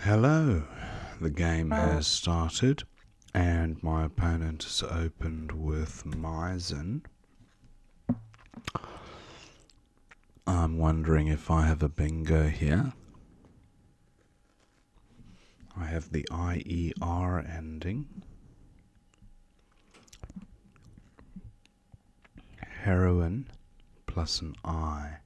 Hello, the game has started and my opponent has opened with Meissen. I'm wondering if I have a bingo here. I have the IER ending. Heroin plus an I.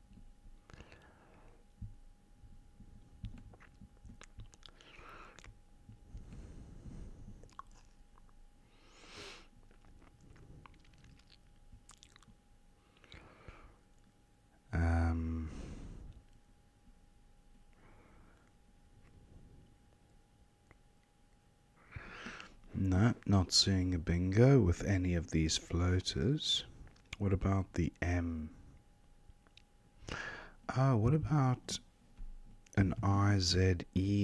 No, not seeing a bingo with any of these floaters. What about the M? Oh, what about an IZE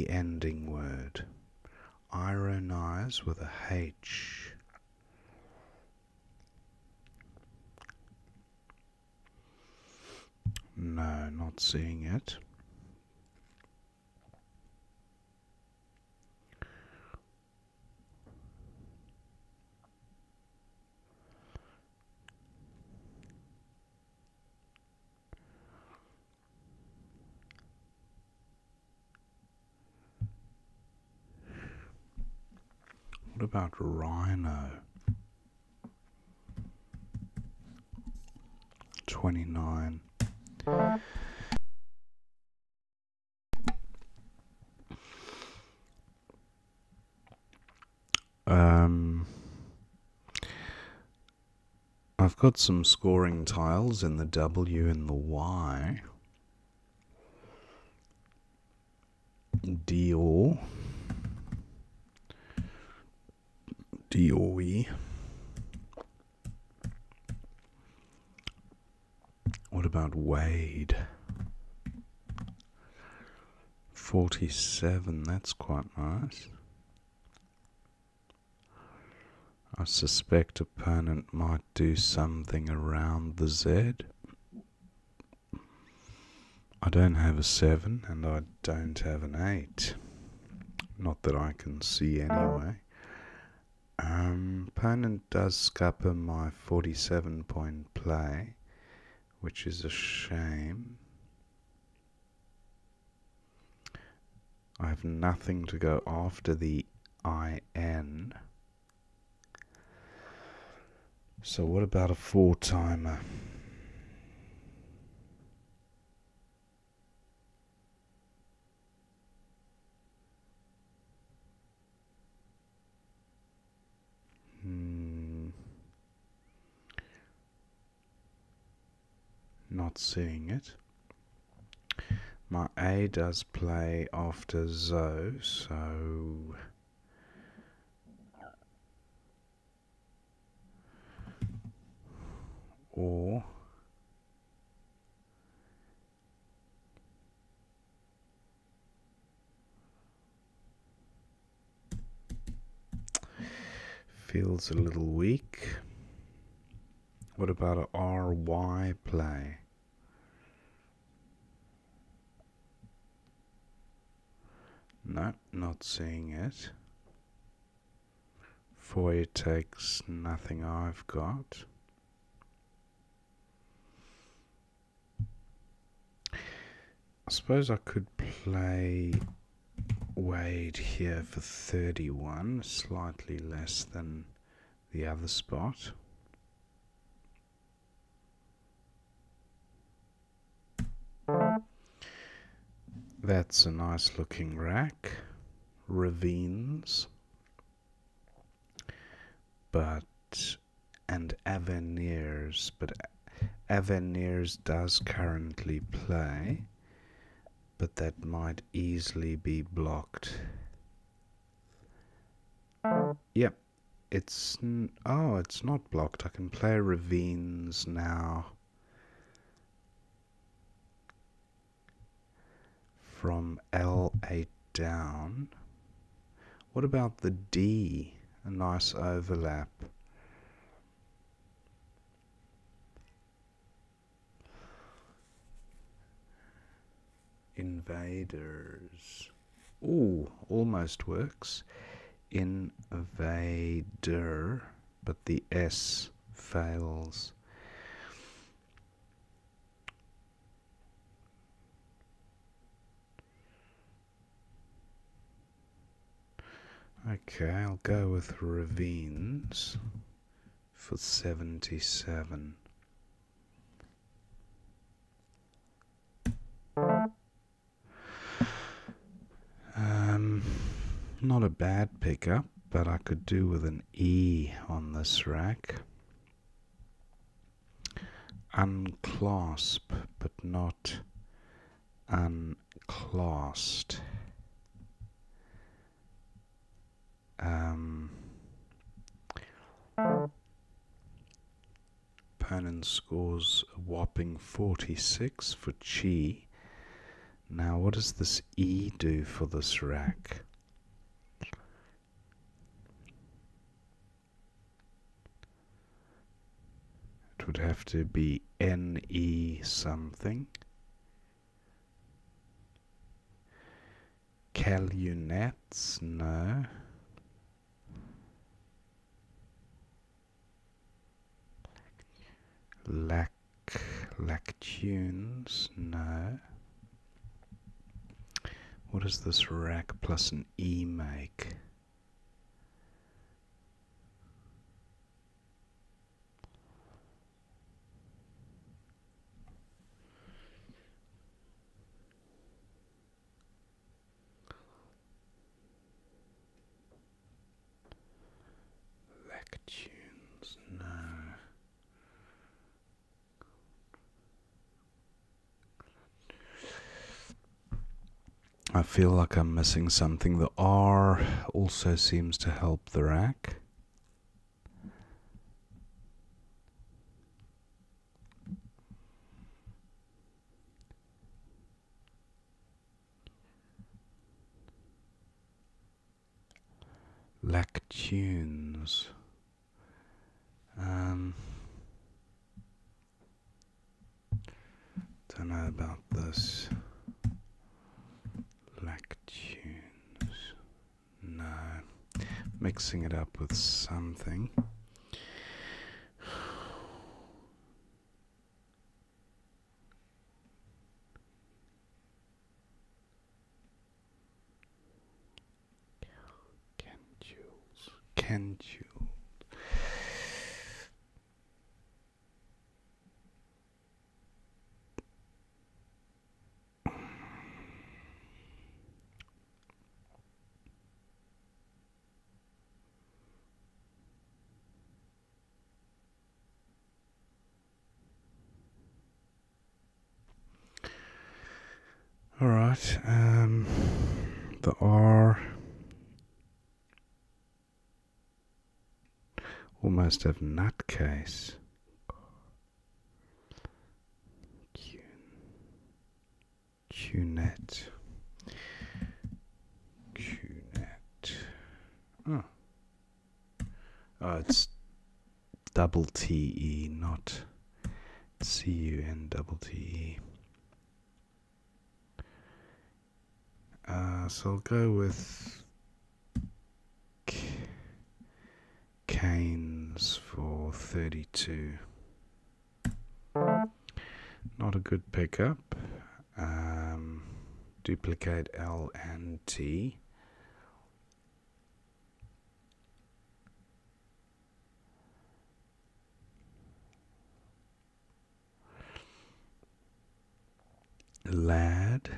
ending word? Ironize with a H. No, not seeing it. What about rhino? 29. I've got some scoring tiles in the W and the Y. Dior. Dior. What about Wade? 47, that's quite nice. I suspect opponent might do something around the Z. I don't have a 7 and I don't have an 8. Not that I can see anyway. Opponent does scupper my 47-point play, which is a shame. I have nothing to go after the IN. So what about a 4-timer? Not seeing it. My A does play after Zo, so or feels a little weak. What about a RY play? No, not seeing it. Foyer takes nothing I've got. I suppose I could play Wade here for 31, slightly less than the other spot. That's a nice looking rack. Ravines. And Avenirs, but Avenirs does currently play, but that might easily be blocked. Yep, it's not blocked. I can play Ravines now from L8 down. What about the D? A nice overlap. Invaders. Ooh, almost works. Invader, but the S fails. Okay, I'll go with ravines for 77. Not a bad pickup, but I could do with an E on this rack. Unclasp, but not unclassed. Opponent scores a whopping 46 for chi. Now what does this E do for this rack? It would have to be NE something. Calunets? No. Lactunes? No. What does this rack plus an E make? Lactunes? No. I feel like I'm missing something. The R also seems to help the rack. Lactunes. Don't know about this. Lactunes. No. Mixing it up with something. Cantules. Alright, the R almost have nutcase. Qnet. Oh. Oh, it's double TE, not CUNTTE. So I'll go with Canes for 32. Not a good pickup. Duplicate L and T. Lad.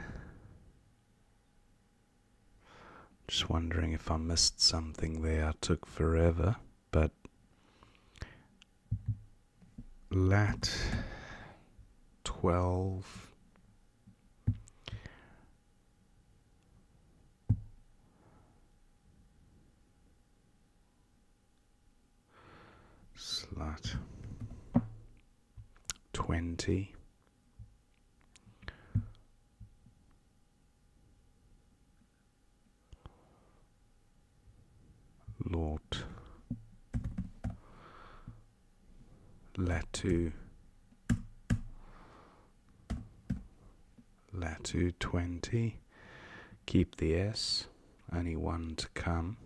Just wondering if I missed something there. I took forever, but lat 12. Slut 20. Lord Latu 20. Keep the S, only one to come.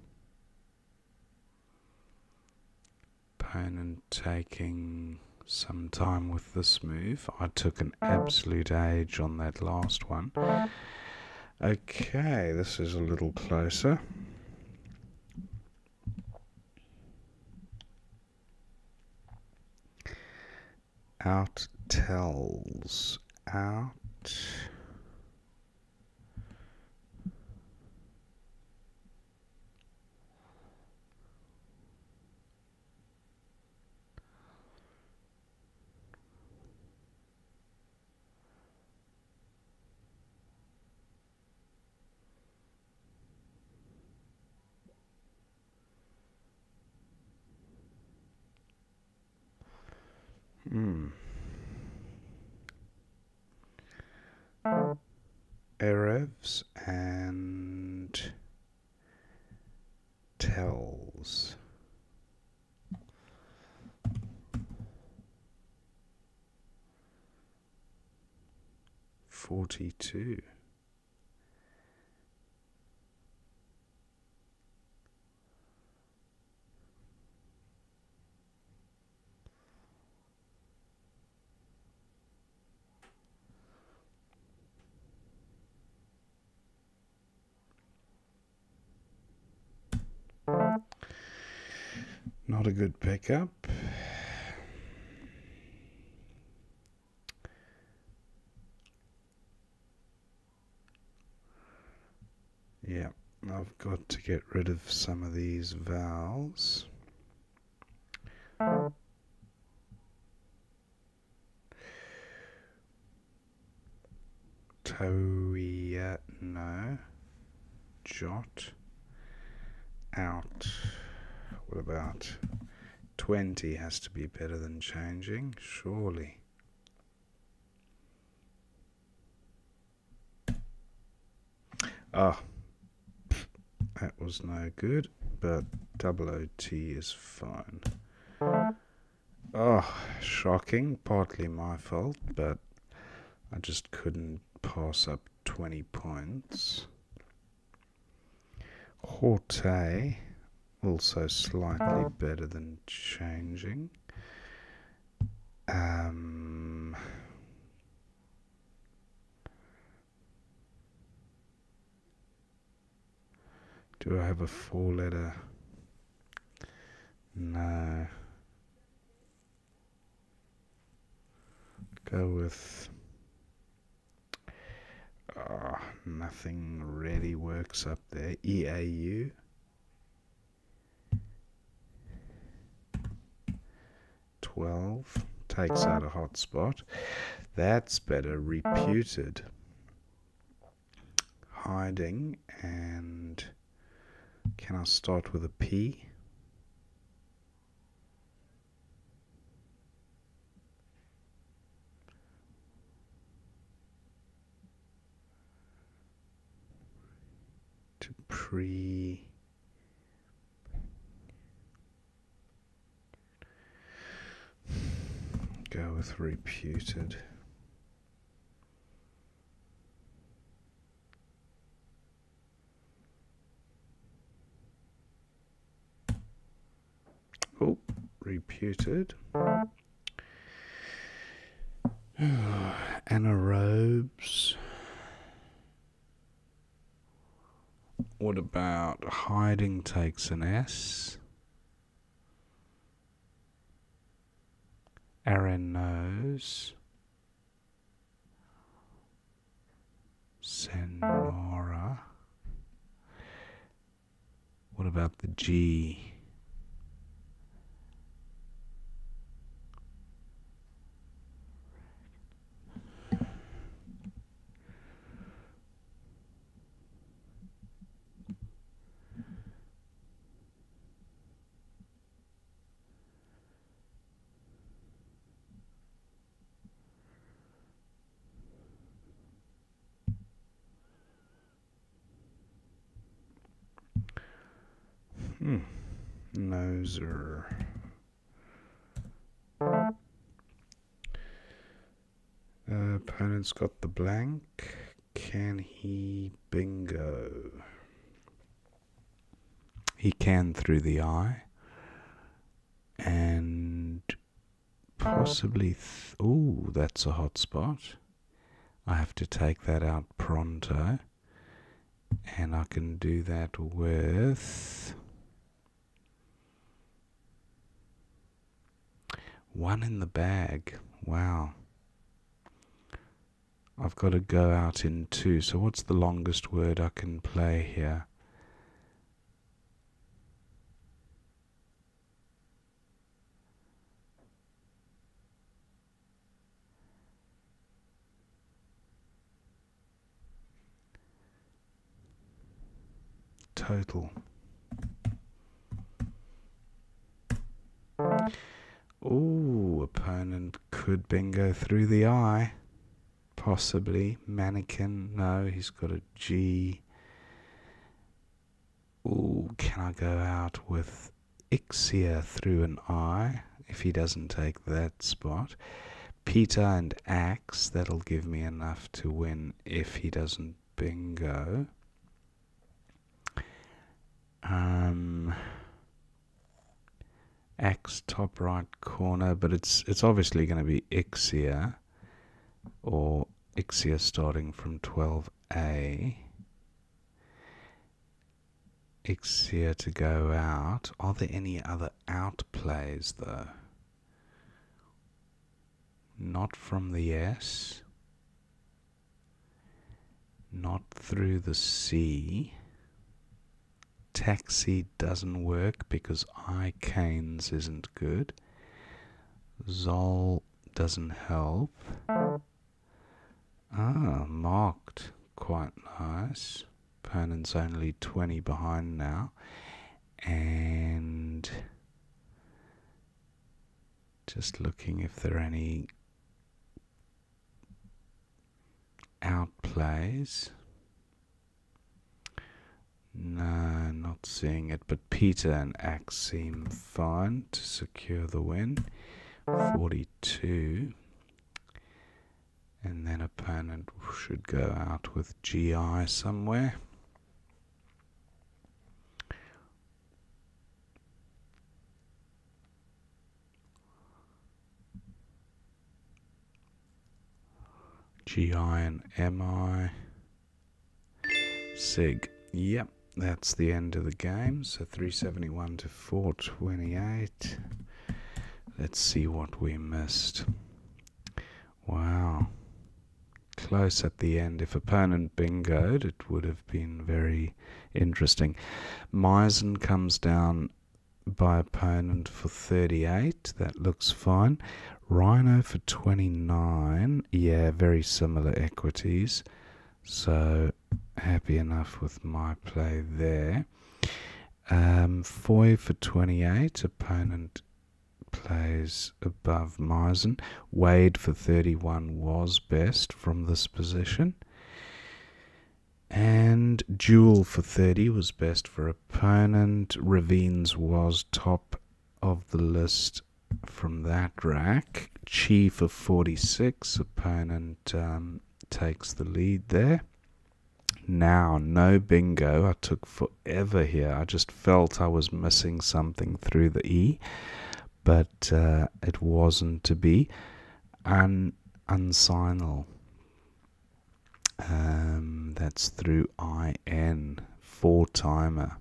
Opponent taking some time with this move. I took an absolute age on that last one. Okay, this is a little closer. Out tells out. Erevs and tells. $42. Not a good pickup. Yeah, I've got to get rid of some of these vowels. Toia, no. Jot. Out. What about 20 has to be better than changing, surely. Ah, that was no good, but OOT is fine. Oh, shocking, partly my fault, but I just couldn't pass up 20 points. Horte, also slightly better than changing. Do I have a 4-letter? No. Go with... nothing really works up there. EAU. Takes out a hotspot. That's better. Reputed. Hiding. And can I start with a P? To pre... Go with reputed. Oh, reputed. Anaerobes. What about hiding takes an S? Arenos. Senora. What about the G? Noser. Opponent's got the blank. Can he bingo? He can through the I. And possibly... ooh, that's a hot spot. I have to take that out pronto. And I can do that with... one in the bag. Wow. I've got to go out in two. So what's the longest word I can play here? Total. Ooh, opponent could bingo through the I. Possibly. Mannequin. No, he's got a G. Ooh, can I go out with Ixia through an I if he doesn't take that spot? Peter and Axe, that'll give me enough to win if he doesn't bingo. Axe top right corner, but it's obviously going to be Ixia, or Ixia starting from 12A. Ixia to go out. Are there any other out plays though? Not from the S. Not through the C. Taxi doesn't work because I-Canes isn't good. Zol doesn't help. Ah, marked. Quite nice. Opponent's only 20 behind now. And just looking if there are any outplays. No, not seeing it, but Peter and Axe seem fine to secure the win. 42. And then opponent should go out with GI somewhere. GI and MI. Sig. Yep. That's the end of the game. So 371 to 428. Let's see what we missed. Wow. Close at the end. If opponent bingoed, it would have been very interesting. Meisen comes down by opponent for 38. That looks fine. Rhino for 29. Yeah, very similar equities. So happy enough with my play there. Foy for 28. Opponent plays above Meisen. Wade for 31 was best from this position. And Jewel for 30 was best for opponent. Ravines was top of the list from that rack. Chi for 46. Opponent takes the lead there. Now, no bingo. I took forever here. I just felt I was missing something through the E, but it wasn't to be. Unsignal. That's through IN. 4-timer.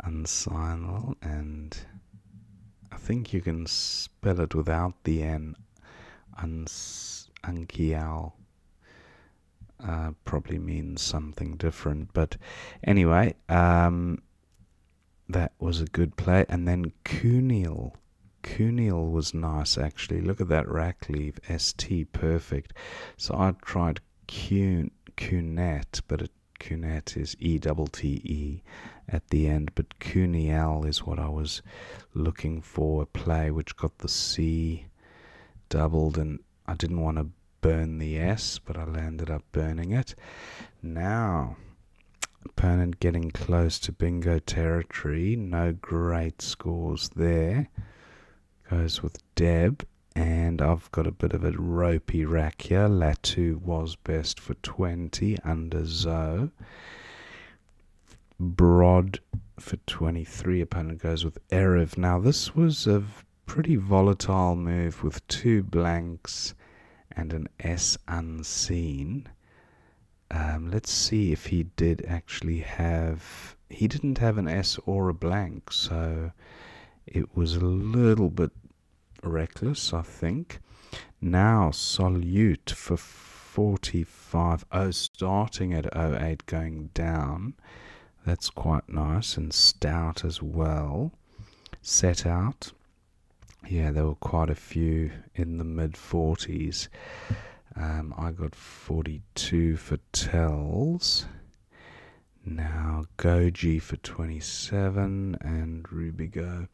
Unsignal, and I think you can spell it without the N. Unkial probably means something different, but anyway, that was a good play. And then Cuniel was nice actually. Look at that rack leave, ST, perfect. So I tried Cunet, but Cunet is ETTE at the end, but Cuniel is what I was looking for, a play which got the C doubled, and I didn't want to burn the S, but I landed up burning it. Now, opponent getting close to bingo territory. No great scores there. Goes with Deb, And I've got a bit of a ropey rack here. Latu was best for 20 under Zoe. Brod for 23. Opponent goes with Erev. Now this was a pretty volatile move with 2 blanks and an S unseen. Let's see if he did actually have... He didn't have an S or a blank, so it was a little bit reckless, I think. Now Solute for 45. Oh, starting at 08 going down. That's quite nice. And Stout as well. Set Out. Yeah, there were quite a few in the mid-40s. I got 42 for Tells. Now Goji for 27 and Rubigo.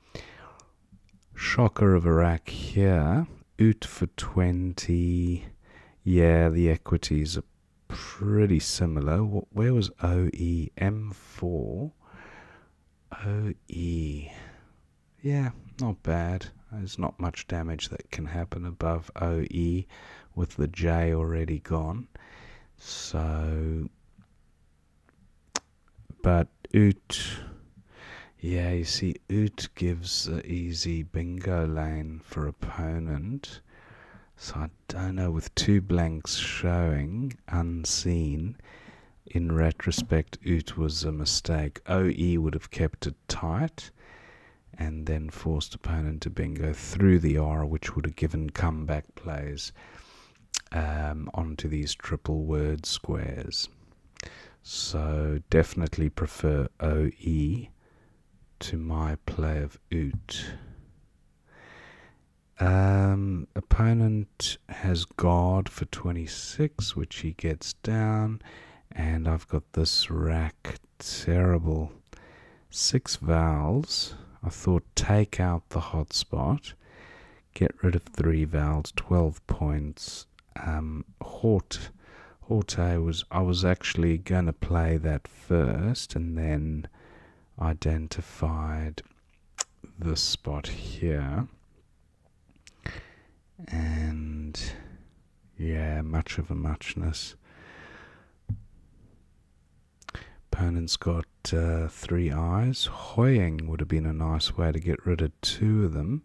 Shocker of Iraq here. Oot for 20. Yeah, the equities are pretty similar. Where was OE? M4. OE. Yeah, not bad. There's not much damage that can happen above OE with the J already gone. So, but Oot, yeah, you see, Oot gives the easy bingo lane for opponent. So I don't know, with 2 blanks showing, unseen, in retrospect, Oot was a mistake. OE would have kept it tight and then forced opponent to bingo through the R, which would have given comeback plays onto these triple word squares. So definitely prefer OE to my play of Oot. Opponent has guard for 26, which he gets down, and I've got this rack. Terrible. 6 vowels. I thought take out the hotspot, get rid of 3 vowels, 12 points. Haute I was actually going to play that first and then identified this spot here. And yeah, much of a muchness. Opponent's got 3 eyes. Hoying would have been a nice way to get rid of 2 of them.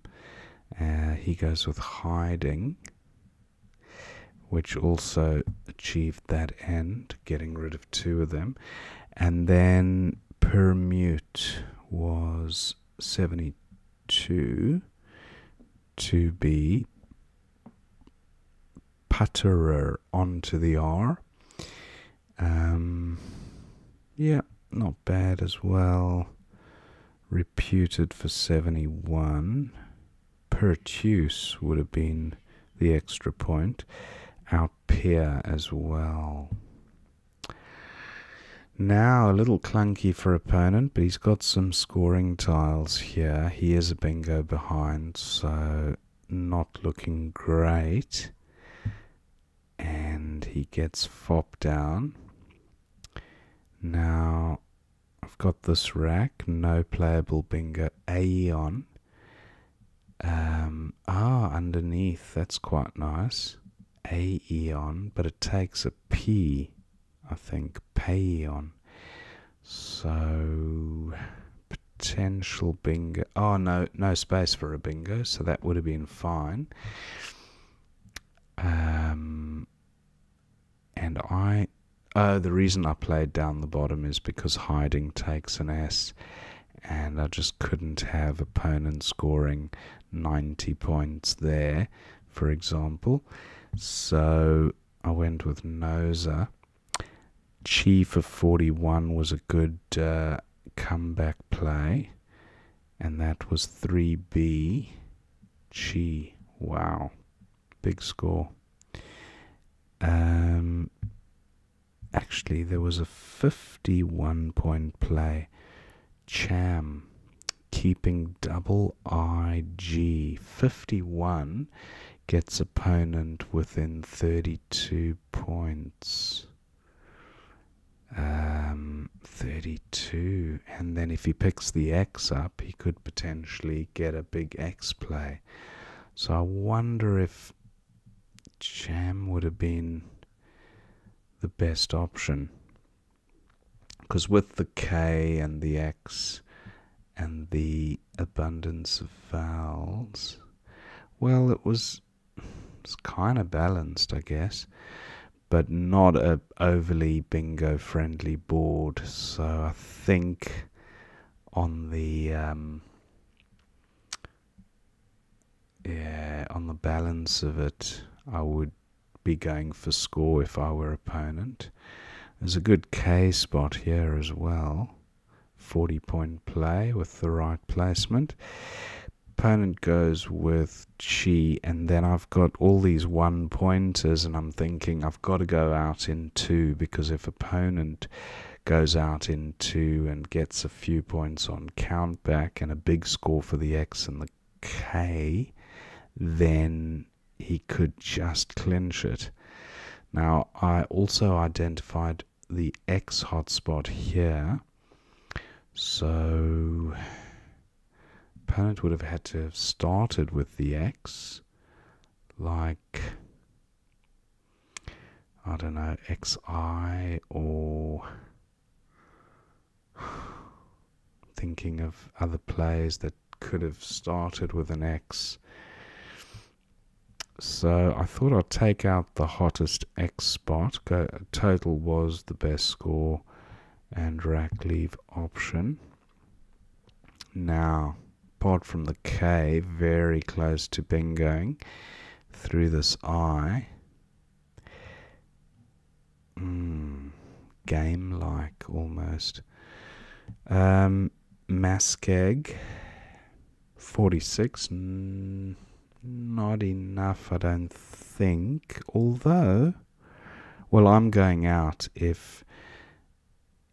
He goes with hiding, which also achieved that end, getting rid of 2 of them. And then permute was 72 to be putterer onto the R. Yeah, not bad as well. Reputed for 71. Pertuse would have been the extra point. Outpeer as well. Now a little clunky for opponent, but he's got some scoring tiles here. He is a bingo behind, so not looking great. And he gets fop down. Now I've got this rack, no playable bingo, Aeon. Underneath, that's quite nice. Aeon, but it takes a P, I think, Paeon. So potential bingo. Oh, no space for a bingo, so that would have been fine. And the reason I played down the bottom is because hiding takes an S, and I just couldn't have opponent scoring 90 points there, for example. So I went with Noza. Chi for 41 was a good comeback play, and that was 3B. Chi, wow, big score. Actually, there was a 51 point play. Cham, keeping double IG. 51 gets opponent within 32 points. 32, and then if he picks the X up, he could potentially get a big X play. So I wonder if jam would have been the best option. Because with the K and the X and the abundance of vowels, well, it's kind of balanced, I guess, but not a overly bingo friendly board. So I think on the on the balance of it, I would be going for score if I were opponent. There's a good K spot here as well. 40-point play with the right placement. Opponent goes with chi, and then I've got all these 1-pointers, and I'm thinking I've got to go out in 2, because if opponent goes out in 2 and gets a few points on count back and a big score for the X and the K, then he could just clinch it. Now, I also identified the X hotspot here, so opponent would have had to have started with the X, like, I don't know, XI, or thinking of other players that could have started with an X. So I thought I'd take out the hottest X spot. Total was the best score and rack leave option. Now, apart from the K, very close to bingoing through this I. Game-like almost. Maskeg 46. Not enough, I don't think. Although, well, I'm going out if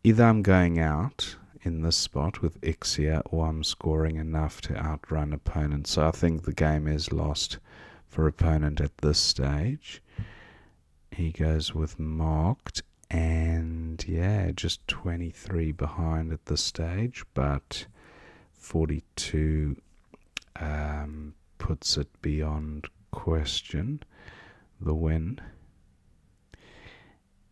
either I'm going out in this spot with Ixia, or I'm scoring enough to outrun opponent. So I think the game is lost for opponent at this stage. He goes with marked, and yeah, just 23 behind at this stage, but 42 puts it beyond question, the win.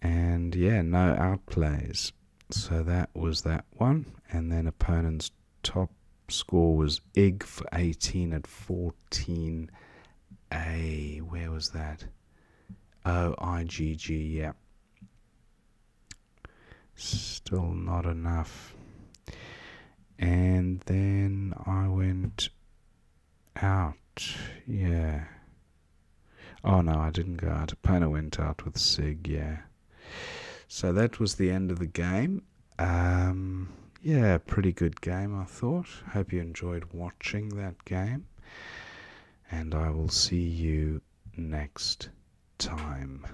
And yeah, no outplays. So that was that one. And then opponent's top score was IG for 18 at 14A. Where was that? Oh, IGG, yeah. Still not enough. And then I went out, yeah. Oh no, I didn't go out. Opponent went out with Sig, yeah. So that was the end of the game. Yeah, pretty good game, I thought. Hope you enjoyed watching that game. And I will see you next time.